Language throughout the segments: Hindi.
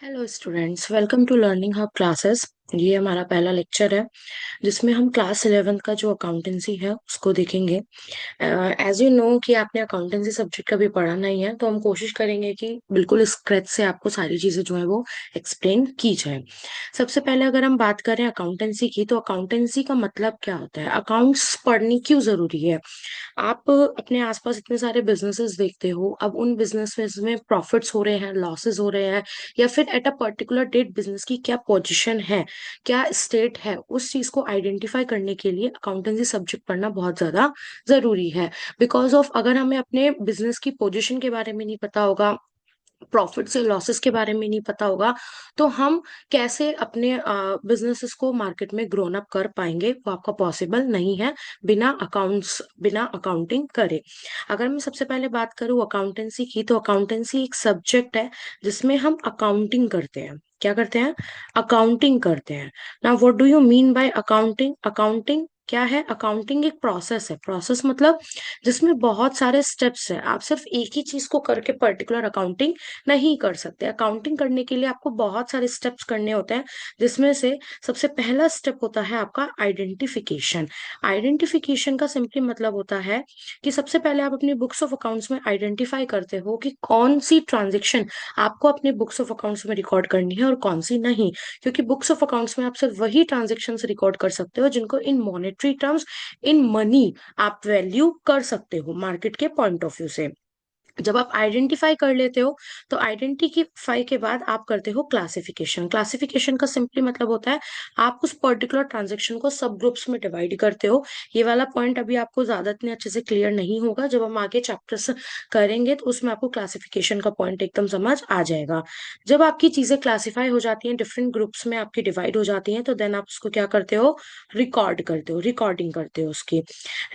Hello students, welcome to learning hub classes. ये हमारा पहला लेक्चर है जिसमें हम क्लास 11th का जो अकाउंटेंसी है उसको देखेंगे। एज यू नो कि आपने अकाउंटेंसी सब्जेक्ट कभी पढ़ा नहीं है, तो हम कोशिश करेंगे कि बिल्कुल स्क्रैच से आपको सारी चीजें जो है वो एक्सप्लेन की जाए। सबसे पहले अगर हम बात करें अकाउंटेंसी की, तो अकाउंटेंसी का मतलब क्या होता है, अकाउंट्स पढ़नी क्यों जरूरी है। आप अपने आसपास इतने सारे बिजनेसेस देखते हो, अब उन बिजनेसेस में प्रॉफिट्स हो रहे हैं, लॉसेस हो रहे हैं, या फिर at a particular date business की क्या पोजीशन है, क्या स्टेट है, उस चीज को आइडेंटिफाई करने के लिए अकाउंटेंसी सब्जेक्ट पढ़ना बहुत ज्यादा जरूरी है। बिकॉज ऑफ अगर हमें अपने बिजनेस की पोजीशन के बारे में नहीं पता होगा, प्रॉफिट से लॉसेस के बारे में नहीं पता होगा, तो हम कैसे अपने बिजनेसेस को मार्केट में ग्रोन अप कर पाएंगे, वो आपका पॉसिबल नहीं है बिना अकाउंटिंग करे। अगर मैं सबसे पहले बात करूं अकाउंटेंसी की, तो अकाउंटेंसी एक सब्जेक्ट है जिसमें हम अकाउंटिंग करते हैं। क्या करते हैं? अकाउंटिंग करते हैं। ना what do you mean by accounting? Accounting क्या है? अकाउंटिंग एक प्रोसेस है। प्रोसेस मतलब जिसमें बहुत सारे स्टेप्स है। आप सिर्फ एक ही चीज को करके पर्टिकुलर अकाउंटिंग नहीं कर सकते। अकाउंटिंग करने के लिए आपको बहुत सारे स्टेप्स करने होते हैं, जिसमें से सबसे पहला स्टेप होता है आपका आइडेंटिफिकेशन। आइडेंटिफिकेशन का सिंपली मतलब होता है कि सबसे पहले आप अपनी बुक्स ऑफ अकाउंट्स में आइडेंटिफाई करते हो कि कौन सी ट्रांजेक्शन आपको अपने बुक्स ऑफ अकाउंट्स में रिकॉर्ड करनी है और कौन सी नहीं। क्योंकि बुक्स ऑफ अकाउंट्स में आप सिर्फ वही ट्रांजेक्शन रिकॉर्ड कर सकते हो जिनको इन मॉनेटरी टर्म्स, इन मनी आप वैल्यू कर सकते हो मार्केट के पॉइंट ऑफ व्यू से। जब आप आइडेंटिफाई कर लेते हो, तो आइडेंटिफाई के बाद आप करते हो क्लासिफिकेशन। क्लासिफिकेशन का सिंपली मतलब होता है आप उस पर्टिकुलर ट्रांजेक्शन को सब ग्रुप्स में डिवाइड करते हो। ये वाला पॉइंट अभी आपको ज्यादा इतने अच्छे से क्लियर नहीं होगा, जब हम आगे चैप्टर्स करेंगे तो उसमें आपको क्लासिफिकेशन का पॉइंट एकदम समझ आ जाएगा। जब आपकी चीजें क्लासिफाई हो जाती हैं, डिफरेंट ग्रुप्स में आपकी डिवाइड हो जाती हैं, तो देन आप उसको क्या करते हो? रिकॉर्ड करते हो, रिकॉर्डिंग करते हो उसकी।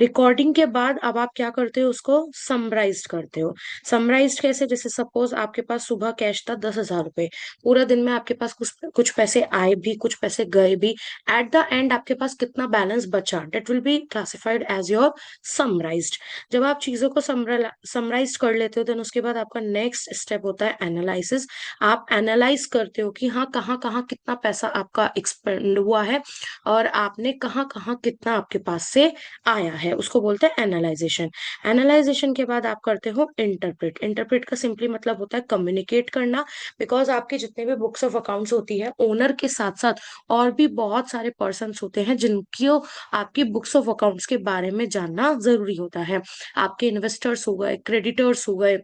रिकॉर्डिंग के बाद अब आप क्या करते हो? उसको समराइज करते हो। समराइज कैसे? जैसे सपोज आपके पास सुबह कैश था 10,000 रुपए, पूरा दिन में आपके पास कुछ कुछ पैसे आए भी, कुछ पैसे गए भी, एट द एंड आपके पास कितना बैलेंस बचा, that will be classified as your summarized. जब आप चीजों को समराइज कर लेते हो, देन उसके बाद आपका नेक्स्ट स्टेप होता है एनालिसिस। आप एनालाइज करते हो कि हाँ, कहाँ कहाँ कितना पैसा आपका एक्सपेंड हुआ है और आपने कहाँ कहाँ कितना आपके पास से आया है, उसको बोलते हैं एनालाइजेशन। एनालाइजेशन के बाद आप करते हो इंटरप्रेट। इंटरप्रेट का सिंपली मतलब होता है कम्युनिकेट करना। बिकॉज आपके जितने भी बुक्स ऑफ अकाउंट्स होती है, ओनर के साथ साथ और भी बहुत सारे पर्सन होते हैं जिनको आपकी बुक्स ऑफ अकाउंट्स के बारे में जानना जरूरी होता है। आपके इन्वेस्टर्स हो गए, क्रेडिटर्स हो गए,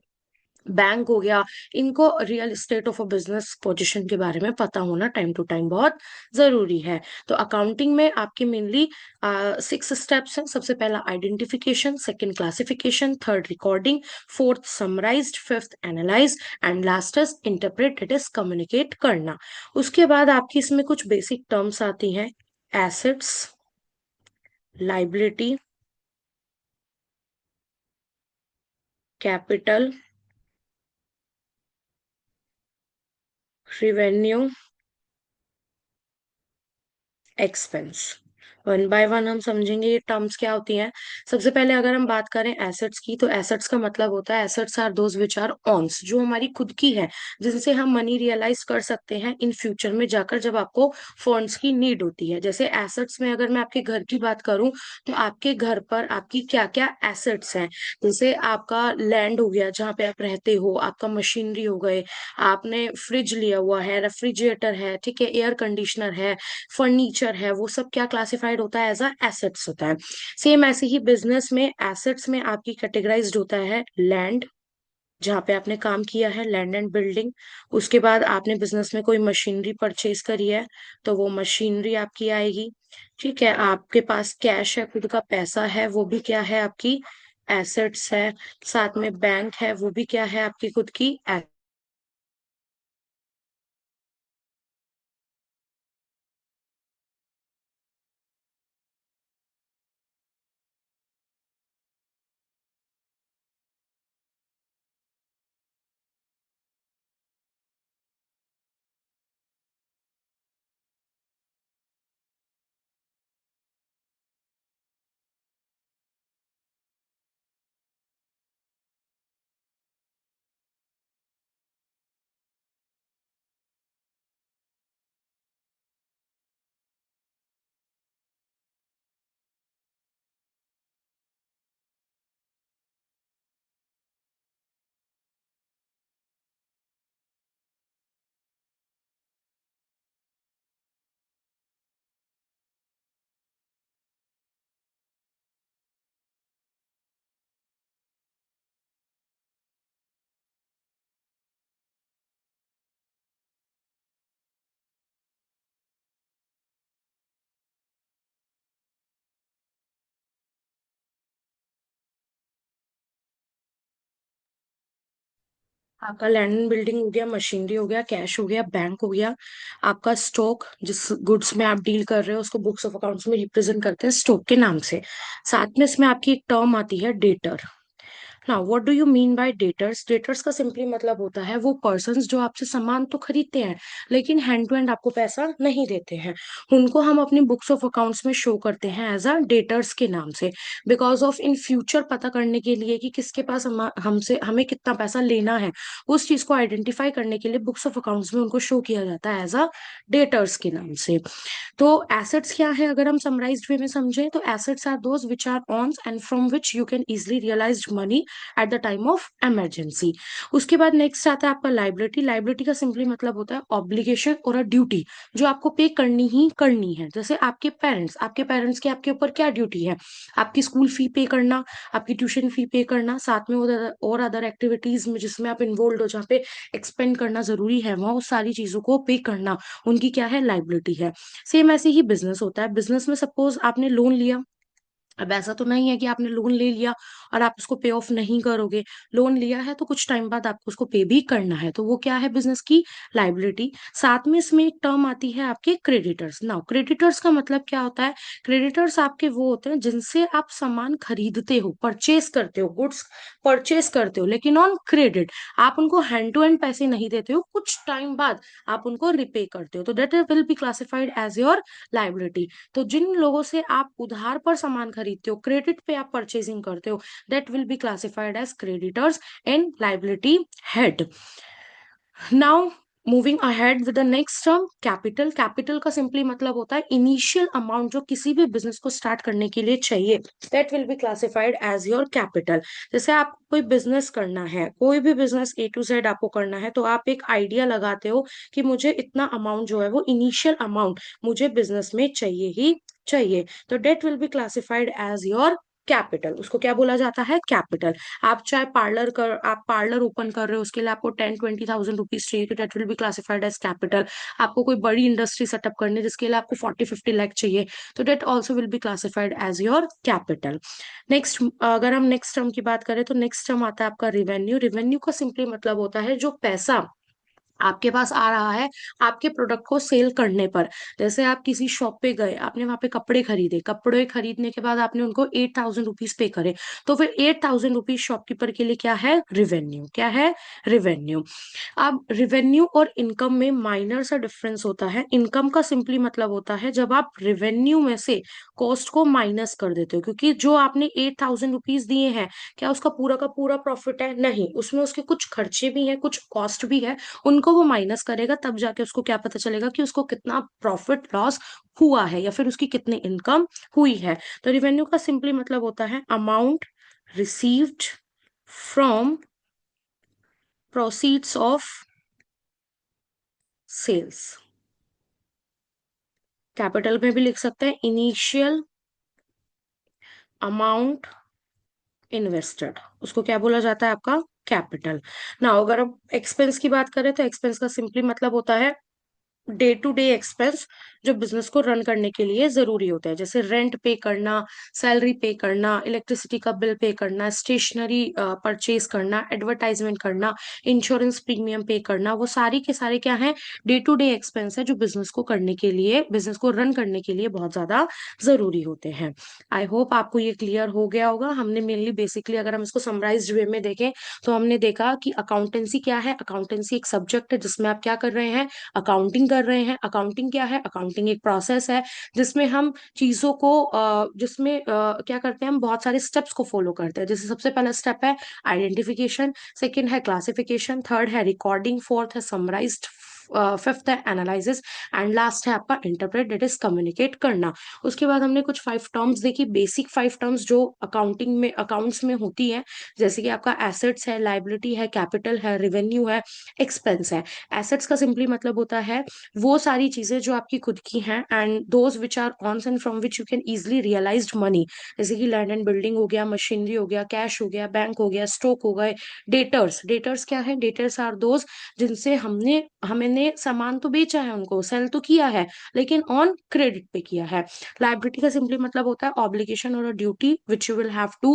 बैंक हो गया, इनको real estate of a business position के बारे में पता होना टाइम टू टाइम बहुत जरूरी है। तो अकाउंटिंग में आपके मेनली 6 स्टेप्स हैं। सबसे पहला identification, second classification, third recording, fourth summarised, fifth analyse, and last is interpret, it is communicate करना। उसके बाद आपकी इसमें कुछ बेसिक टर्म्स आती हैं: assets, liability, capital, revenue, expense. One by one हम समझेंगे ये टर्म्स क्या होती हैं। सबसे पहले अगर हम बात करें एसेट्स की, तो एसेट्स का मतलब होता है assets are those which are owns, जो हमारी खुद की है, जिनसे हम मनी रियलाइज कर सकते हैं इन फ्यूचर में जाकर, जब आपको फंड्स की नीड होती है। जैसे एसेट्स में अगर मैं आपके घर की बात करूं, तो आपके घर पर आपकी क्या क्या एसेट्स हैं। जैसे आपका लैंड हो गया जहाँ पे आप रहते हो, आपका मशीनरी हो गए, आपने फ्रिज लिया हुआ है, रेफ्रिजरेटर है, ठीक है, एयर कंडीशनर है, फर्नीचर है, वो सब क्या क्लासिफाइड होता है? एज अ एसेट्स होता है। सेम ऐसे ही बिजनेस में एसेट्स में आपकी कैटेगराइज्ड होता है लैंड, जहाँ पे आपने काम किया है, लैंड एंड बिल्डिंग। उसके बाद आपने बिजनेस में कोई मशीनरी परचेज करी है, तो वो मशीनरी आपकी आएगी। ठीक है, आपके पास कैश है, खुद का पैसा है, वो भी क्या है? आपकी एसेट्स है। साथ में बैंक है, वो भी क्या है? आपकी खुद की आपका लैंड एंड बिल्डिंग हो गया, मशीनरी हो गया, कैश हो गया, बैंक हो गया, आपका स्टॉक, जिस गुड्स में आप डील कर रहे हो उसको बुक्स ऑफ अकाउंट्स में रिप्रेजेंट करते हैं स्टॉक के नाम से। साथ में इसमें आपकी एक टर्म आती है debtor. Now what do you mean by debtors? Debtors का सिंपली मतलब होता है वो पर्सन्स जो आपसे सामान तो खरीदते हैं लेकिन हैंड टू हैंड आपको पैसा नहीं देते हैं। उनको हम अपनी बुक्स ऑफ अकाउंट्स में शो करते हैं एज अ डेटर्स के नाम से, बिकॉज ऑफ इन फ्यूचर पता करने के लिए कि किसके पास हमसे हमें कितना पैसा लेना है, उस चीज को आइडेंटिफाई करने के लिए बुक्स ऑफ अकाउंट्स में उनको शो किया जाता है एज अ डेटर्स के नाम से। तो एसेट्स क्या है, अगर हम समराइज्ड वे में समझें तो assets are those which are owns and from which you can easily realise money at the time of emergency. उसके बाद नेक्स्ट आता है आपका लाइबिलिटी। लाइबिलिटी का सिंपली मतलब होता है ऑब्लिगेशन और अ ड्यूटी जो आपको पे करनी ही करनी है। जैसे आपके पेरेंट्स की आपके ऊपर क्या ड्यूटी है? आपकी स्कूल फी पे करना, आपकी ट्यूशन फी पे करना, साथ में और अदर एक्टिविटीज में जिसमें आप इन्वॉल्व हो, जहाँ पे एक्सपेंड करना जरूरी है, वहां उस सारी चीजों को पे करना उनकी क्या है, लाइबिलिटी है। सेम ऐसे ही बिजनेस होता है। बिजनेस में सपोज आपने लोन लिया, अब ऐसा तो नहीं है कि आपने लोन ले लिया और आप उसको पे ऑफ नहीं करोगे। लोन लिया है तो कुछ टाइम बाद आपको उसको पे भी करना है, तो वो क्या है, बिजनेस की लाइबिलिटी। साथ में इसमें एक टर्म आती है आपके क्रेडिटर्स। नाउ क्रेडिटर्स का मतलब क्या होता है? क्रेडिटर्स आपके वो होते हैं जिनसे आप सामान खरीदते हो, परचेस करते हो, गुड्स परचेस करते हो, लेकिन ऑन क्रेडिट। आप उनको हैंड टू हैंड पैसे नहीं देते हो, कुछ टाइम बाद आप उनको रिपे करते हो, तो that will be classified as your liability. तो जिन लोगों से आप उधार पर सामान खरीदते हो, क्रेडिट पे आप परचेसिंग करते हो, that will be classified as creditors and liability head. Now moving ahead with the next term, capital. Capital का सिंपली मतलब होता है इनिशियल अमाउंट जो किसी भी बिजनेस को स्टार्ट करने के लिए चाहिए, that will be classified as your capital. जैसे आप कोई बिजनेस करना है, कोई भी बिजनेस ए टू जेड आपको करना है, तो आप एक आइडिया लगाते हो कि मुझे इतना अमाउंट जो है वो इनिशियल अमाउंट मुझे बिजनेस में चाहिए ही चाहिए, तो that will be classified as your capital. उसको क्या बोला जाता है, कैपिटल। आप चाहे आप पार्लर ओपन कर रहे हो, उसके लिए आपको 10-20 थाउजेंड रुपीज चाहिए, तो that will be classified as capital. आपको कोई बड़ी इंडस्ट्री सेटअप करनी है जिसके लिए आपको 40-50 लाख चाहिए, तो that also will be classified as your capital. Next, अगर हम नेक्स्ट टर्म की बात करें तो नेक्स्ट टर्म आता है आपका रिवेन्यू। रिवेन्यू का सिंपली मतलब होता है जो पैसा आपके पास आ रहा है आपके प्रोडक्ट को सेल करने पर। जैसे आप किसी शॉप पे गए, आपने वहां पे कपड़े खरीदे, कपड़े खरीदने के बाद आपने उनको 8,000 रुपीज पे करे, तो फिर 8,000 रुपीज शॉपकीपर के लिए क्या है, रिवेन्यू। क्या है, रिवेन्यू। अब रिवेन्यू और इनकम में माइनर सा डिफरेंस होता है। इनकम का सिंपली मतलब होता है जब आप रिवेन्यू में से कॉस्ट को माइनस कर देते हो, क्योंकि जो आपने 8,000 रुपीज दिए हैं, क्या उसका पूरा का पूरा प्रॉफिट है? नहीं, उसमें उसके कुछ खर्चे भी हैं, कुछ कॉस्ट भी है, उनको वो माइनस करेगा, तब जाके उसको क्या पता चलेगा कि उसको कितना प्रॉफिट लॉस हुआ है या फिर उसकी कितनी इनकम हुई है। तो रिवेन्यू का सिंपली मतलब होता है amount received from proceeds of sales. Capital में भी लिख सकते हैं इनिशियल अमाउंट इन्वेस्टेड, उसको क्या बोला जाता है, आपका कैपिटल। ना अगर हम एक्सपेंस की बात करें तो एक्सपेंस का सिंपली मतलब होता है डे टू डे एक्सपेंस जो बिजनेस को रन करने के लिए जरूरी होता है, जैसे रेंट पे करना, सैलरी पे करना, इलेक्ट्रिसिटी का बिल पे करना, स्टेशनरी परचेज करना, एडवर्टाइजमेंट करना, इंश्योरेंस प्रीमियम पे करना, वो सारी के सारे क्या है, डे टू डे एक्सपेंस है जो बिजनेस को करने के लिए, बिजनेस को रन करने के लिए बहुत ज्यादा जरूरी होते हैं। आई होप आपको ये क्लियर हो गया होगा। हमने मेनली बेसिकली अगर हम इसको समराइज्ड वे में देखें तो हमने देखा कि अकाउंटेंसी क्या है। अकाउंटेंसी एक सब्जेक्ट है जिसमें आप क्या कर रहे हैं, अकाउंटिंग कर रहे हैं। अकाउंटिंग क्या है, अकाउंटिंग एक प्रोसेस है जिसमें हम चीजों को जिसमें क्या करते हैं, हम बहुत सारे स्टेप्स को फॉलो करते हैं। जैसे सबसे पहला स्टेप है आइडेंटिफिकेशन, सेकंड है क्लासिफिकेशन, थर्ड है रिकॉर्डिंग, फोर्थ है समराइज्ड, फिफ्थ है एनालिसिस, एंड लास्ट है आपका इंटरप्रेट, दैट इज कम्युनिकेट करना। उसके बाद हमने कुछ 5 टर्म्स देखी, बेसिक 5 टर्म्स जो अकाउंटिंग में, अकाउंट्स में होती है, जैसे कि आपका एसेट्स है, लाइबिलिटी है, कैपिटल है, रेवेन्यू है, एक्सपेंस है। एसेट्स का सिंपली मतलब होता है वो सारी चीजें जो आपकी खुद की हैं and those which are owns and from which you can easily realise money, जैसे कि लैंड एंड बिल्डिंग हो गया, मशीनरी हो गया, कैश हो गया, बैंक हो गया, स्टॉक हो गए। डेटर्स, डेटर्स क्या है, डेटर्स आर दोज जिनसे हमने सामान तो बेचा है, उनको सेल तो किया है, लेकिन ऑन क्रेडिट पे किया है। लाइबिलिटी का सिंपली मतलब होता है ऑब्लिगेशन और duty which you will have to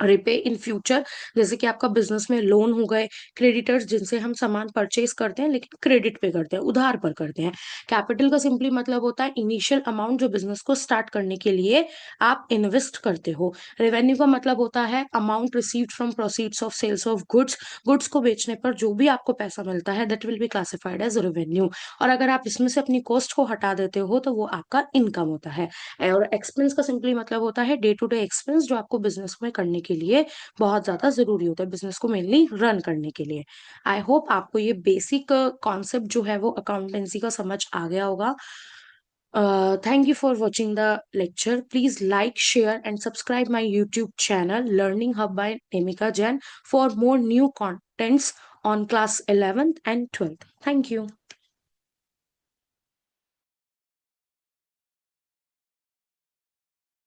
repay in future. जैसे कि आपका बिजनेस में लोन हो गए, क्रेडिटर्स जिनसे हम सामान परचेज करते हैं लेकिन क्रेडिट पे करते हैं, उधार पर करते हैं। कैपिटल का सिंपली मतलब होता है इनिशियल अमाउंट जो बिजनेस को स्टार्ट करने के लिए आप इन्वेस्ट करते हो। रेवेन्यू का मतलब होता है amount received from proceeds of sales of goods. Goods को बेचने पर जो भी आपको पैसा मिलता है that will be classified as revenue. और अगर आप इसमें से अपनी कॉस्ट को हटा देते हो तो वो आपका इनकम होता है। और एक्सपेंस का सिंपली मतलब होता है डे टू डे एक्सपेंस जो आपको बिजनेस में करने के लिए बहुत ज्यादा जरूरी होता है, बिजनेस को मेनली रन करने के लिए। आई होप आपको ये बेसिक कॉन्सेप्ट जो है वो अकाउंटेंसी का समझ आ गया होगा। Thank you for watching the lecture. Please like, share, and subscribe my YouTube channel, Learning Hub by Nemika Jain, for more new contents on class 11th and 12th. Thank you.